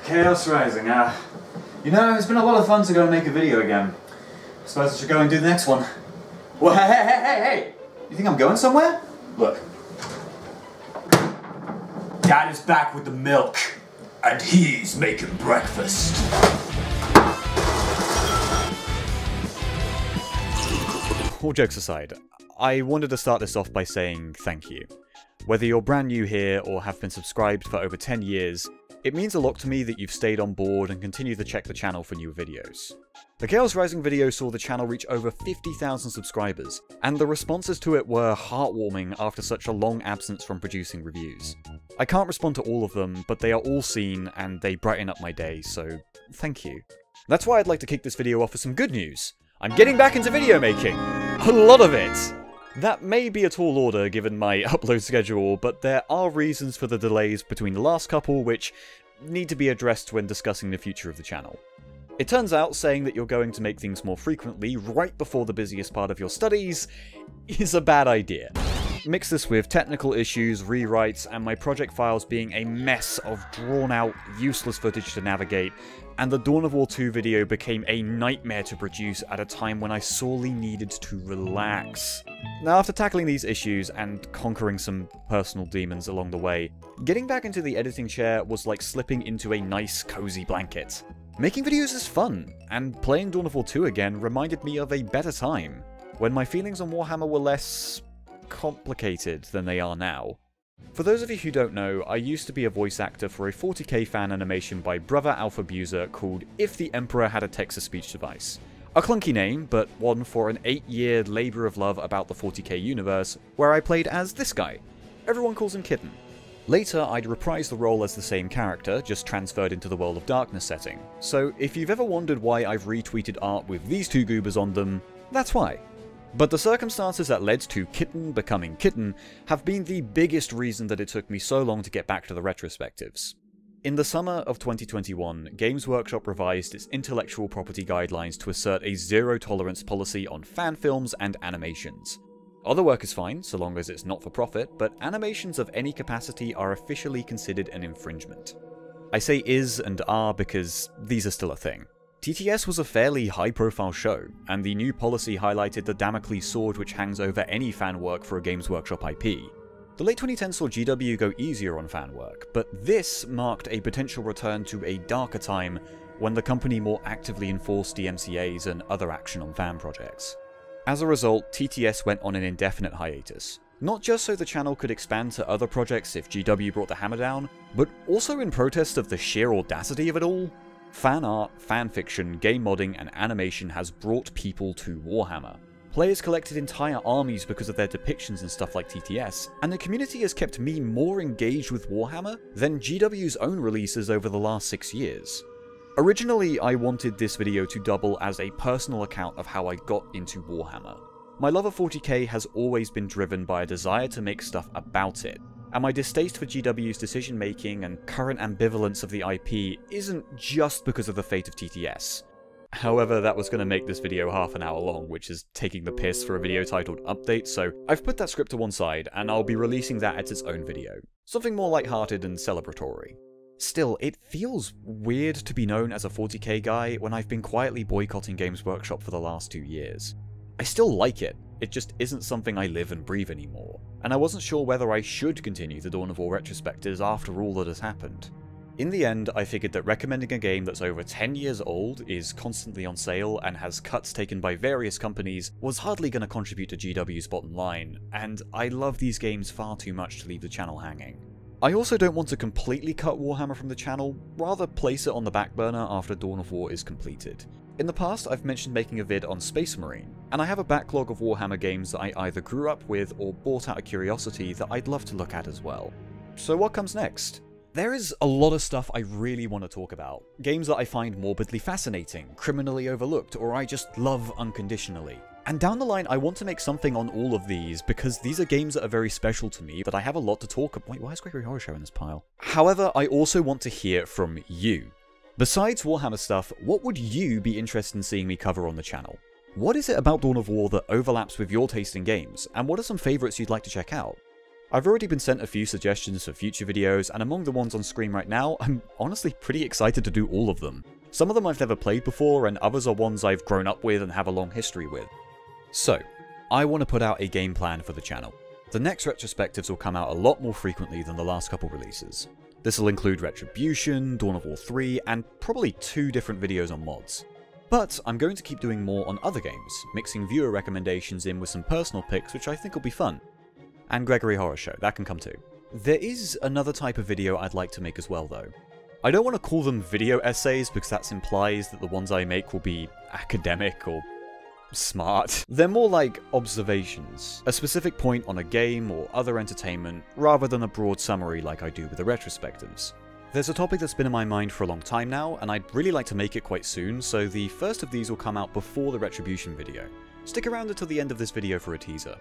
Chaos Rising, you know, it's been a lot of fun to go and make a video again. I suppose I should go and do the next one. Well, hey! You think I'm going somewhere? Look. Dad is back with the milk. And he's making breakfast. All jokes aside, I wanted to start this off by saying thank you. Whether you're brand new here or have been subscribed for over 10 years, it means a lot to me that you've stayed on board and continue to check the channel for new videos. The Chaos Rising video saw the channel reach over 50,000 subscribers, and the responses to it were heartwarming after such a long absence from producing reviews. I can't respond to all of them, but they are all seen and they brighten up my day, so thank you. That's why I'd like to kick this video off with some good news. I'm getting back into video making! A lot of it! That may be a tall order given my upload schedule, but there are reasons for the delays between the last couple which need to be addressed when discussing the future of the channel. It turns out saying that you're going to make things more frequently right before the busiest part of your studies is a bad idea. Mix this with technical issues, rewrites, and my project files being a mess of drawn-out, useless footage to navigate, and the Dawn of War 2 video became a nightmare to produce at a time when I sorely needed to relax. Now, after tackling these issues and conquering some personal demons along the way, getting back into the editing chair was like slipping into a nice, cozy blanket. Making videos is fun, and playing Dawn of War 2 again reminded me of a better time, when my feelings on Warhammer were less complicated than they are now. For those of you who don't know, I used to be a voice actor for a 40k fan animation by Brother Alpha Buser called If the Emperor Had a Text-to-Speech Device. A clunky name, but one for an 8-year labour of love about the 40k universe, where I played as this guy. Everyone calls him Kitten. Later, I'd reprised the role as the same character, just transferred into the World of Darkness setting. So if you've ever wondered why I've retweeted art with these two goobers on them, that's why. But the circumstances that led to Kitten becoming Kitten have been the biggest reason that it took me so long to get back to the retrospectives. In the summer of 2021, Games Workshop revised its intellectual property guidelines to assert a zero-tolerance policy on fan films and animations. Other work is fine, so long as it's not for profit, but animations of any capacity are officially considered an infringement. I say is and are because these are still a thing. TTS was a fairly high-profile show, and the new policy highlighted the Damocles sword which hangs over any fan work for a Games Workshop IP. The late 2010s saw GW go easier on fan work, but this marked a potential return to a darker time when the company more actively enforced DMCAs and other action on fan projects. As a result, TTS went on an indefinite hiatus. Not just so the channel could expand to other projects if GW brought the hammer down, but also in protest of the sheer audacity of it all. Fan art, fanfiction, game modding, and animation has brought people to Warhammer. Players collected entire armies because of their depictions and stuff like TTS, and the community has kept me more engaged with Warhammer than GW's own releases over the last 6 years. Originally, I wanted this video to double as a personal account of how I got into Warhammer. My love of 40k has always been driven by a desire to make stuff about it, and my distaste for GW's decision making and current ambivalence of the IP isn't just because of the fate of TTS. However, that was going to make this video half an hour long, which is taking the piss for a video titled Update, so I've put that script to one side, and I'll be releasing that as its own video. Something more lighthearted and celebratory. Still, it feels weird to be known as a 40k guy when I've been quietly boycotting Games Workshop for the last 2 years. I still like it just isn't something I live and breathe anymore, and I wasn't sure whether I should continue the Dawn of War retrospectives after all that has happened. In the end, I figured that recommending a game that's over 10 years old, is constantly on sale, and has cuts taken by various companies was hardly going to contribute to GW's bottom line, and I love these games far too much to leave the channel hanging. I also don't want to completely cut Warhammer from the channel, rather place it on the back burner after Dawn of War is completed. In the past, I've mentioned making a vid on Space Marine, and I have a backlog of Warhammer games that I either grew up with or bought out of curiosity that I'd love to look at as well. So what comes next? There is a lot of stuff I really want to talk about. Games that I find morbidly fascinating, criminally overlooked, or I just love unconditionally. And down the line, I want to make something on all of these, because these are games that are very special to me, that I have a lot to talk about. Wait, why is Gregory Horror Show in this pile? However, I also want to hear from you. Besides Warhammer stuff, what would you be interested in seeing me cover on the channel? What is it about Dawn of War that overlaps with your taste in games, and what are some favourites you'd like to check out? I've already been sent a few suggestions for future videos, and among the ones on screen right now, I'm honestly pretty excited to do all of them. Some of them I've never played before, and others are ones I've grown up with and have a long history with. So, I want to put out a game plan for the channel. The next retrospectives will come out a lot more frequently than the last couple releases. This will include Retribution, Dawn of War 3, and probably 2 different videos on mods. But I'm going to keep doing more on other games, mixing viewer recommendations in with some personal picks which I think will be fun. And Gregory Horror Show, that can come too. There is another type of video I'd like to make as well though. I don't want to call them video essays because that implies that the ones I make will be academic or smart. They're more like observations, a specific point on a game or other entertainment, rather than a broad summary like I do with the retrospectives. There's a topic that's been in my mind for a long time now, and I'd really like to make it quite soon, so the first of these will come out before the Retribution video. Stick around until the end of this video for a teaser.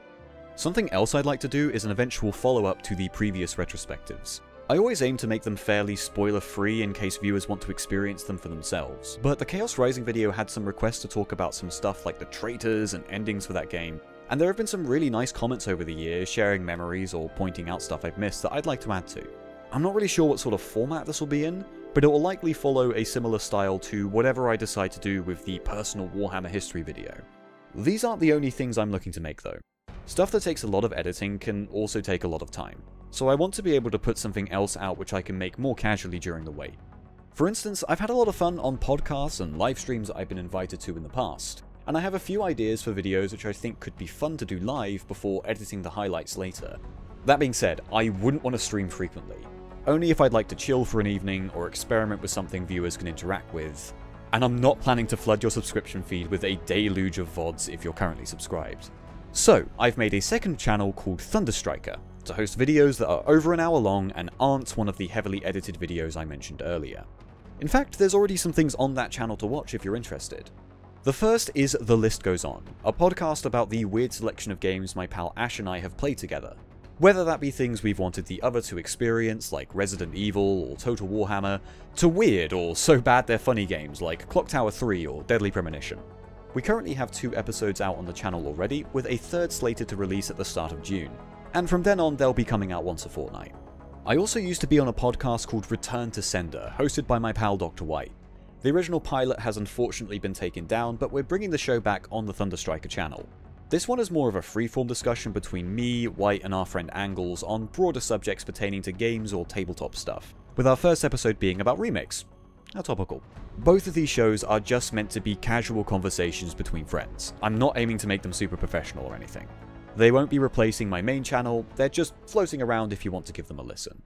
Something else I'd like to do is an eventual follow-up to the previous retrospectives. I always aim to make them fairly spoiler-free in case viewers want to experience them for themselves, but the Chaos Rising video had some requests to talk about some stuff like the traitors and endings for that game, and there have been some really nice comments over the years sharing memories or pointing out stuff I've missed that I'd like to add to. I'm not really sure what sort of format this will be in, but it will likely follow a similar style to whatever I decide to do with the personal Warhammer history video. These aren't the only things I'm looking to make though. Stuff that takes a lot of editing can also take a lot of time, so I want to be able to put something else out which I can make more casually during the wait. For instance, I've had a lot of fun on podcasts and live streams that I've been invited to in the past, and I have a few ideas for videos which I think could be fun to do live before editing the highlights later. That being said, I wouldn't want to stream frequently, only if I'd like to chill for an evening or experiment with something viewers can interact with, and I'm not planning to flood your subscription feed with a deluge of VODs if you're currently subscribed. So, I've made a second channel called ThunderPsyker to host videos that are over an hour long and aren't one of the heavily edited videos I mentioned earlier. In fact, there's already some things on that channel to watch if you're interested. The first is The List Goes On, a podcast about the weird selection of games my pal Ash and I have played together. Whether that be things we've wanted the other to experience, like Resident Evil or Total Warhammer, to weird or so bad they're funny games like Clock Tower 3 or Deadly Premonition. We currently have 2 episodes out on the channel already, with a third slated to release at the start of June, and from then on they'll be coming out once a fortnight. I also used to be on a podcast called Return to Sender, hosted by my pal Dr. White. The original pilot has unfortunately been taken down, but we're bringing the show back on the ThunderPsyker channel. This one is more of a freeform discussion between me, White, and our friend Angles on broader subjects pertaining to games or tabletop stuff, with our first episode being about remakes. How topical. Both of these shows are just meant to be casual conversations between friends. I'm not aiming to make them super professional or anything. They won't be replacing my main channel, they're just floating around if you want to give them a listen.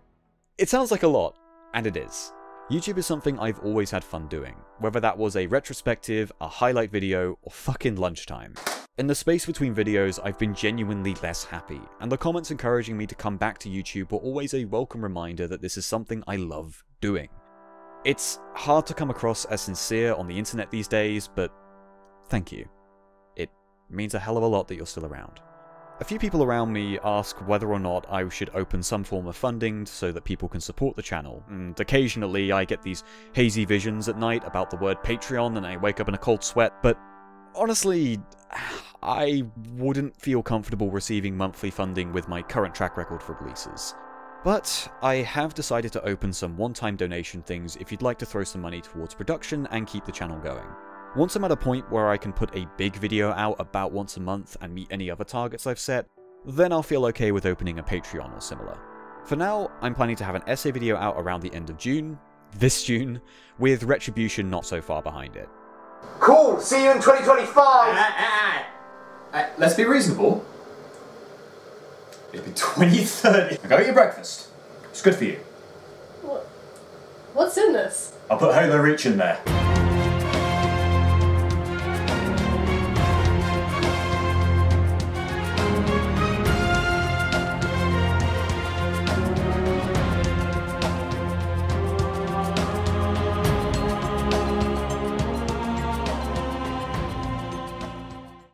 It sounds like a lot, and it is. YouTube is something I've always had fun doing, whether that was a retrospective, a highlight video, or fucking lunchtime. In the space between videos, I've been genuinely less happy, and the comments encouraging me to come back to YouTube were always a welcome reminder that this is something I love doing. It's hard to come across as sincere on the internet these days, but thank you. It means a hell of a lot that you're still around. A few people around me ask whether or not I should open some form of funding so that people can support the channel, and occasionally I get these hazy visions at night about the word Patreon and I wake up in a cold sweat, but honestly, I wouldn't feel comfortable receiving monthly funding with my current track record for releases. But I have decided to open some one-time donation things if you'd like to throw some money towards production and keep the channel going. Once I'm at a point where I can put a big video out about once a month and meet any other targets I've set, then I'll feel okay with opening a Patreon or similar. For now, I'm planning to have an essay video out around the end of June, this June, with Retribution not so far behind it. Cool, see you in 2025! Let's be reasonable. It'll be 2030. Now go eat your breakfast. It's good for you. What's in this? I'll put Halo Reach in there.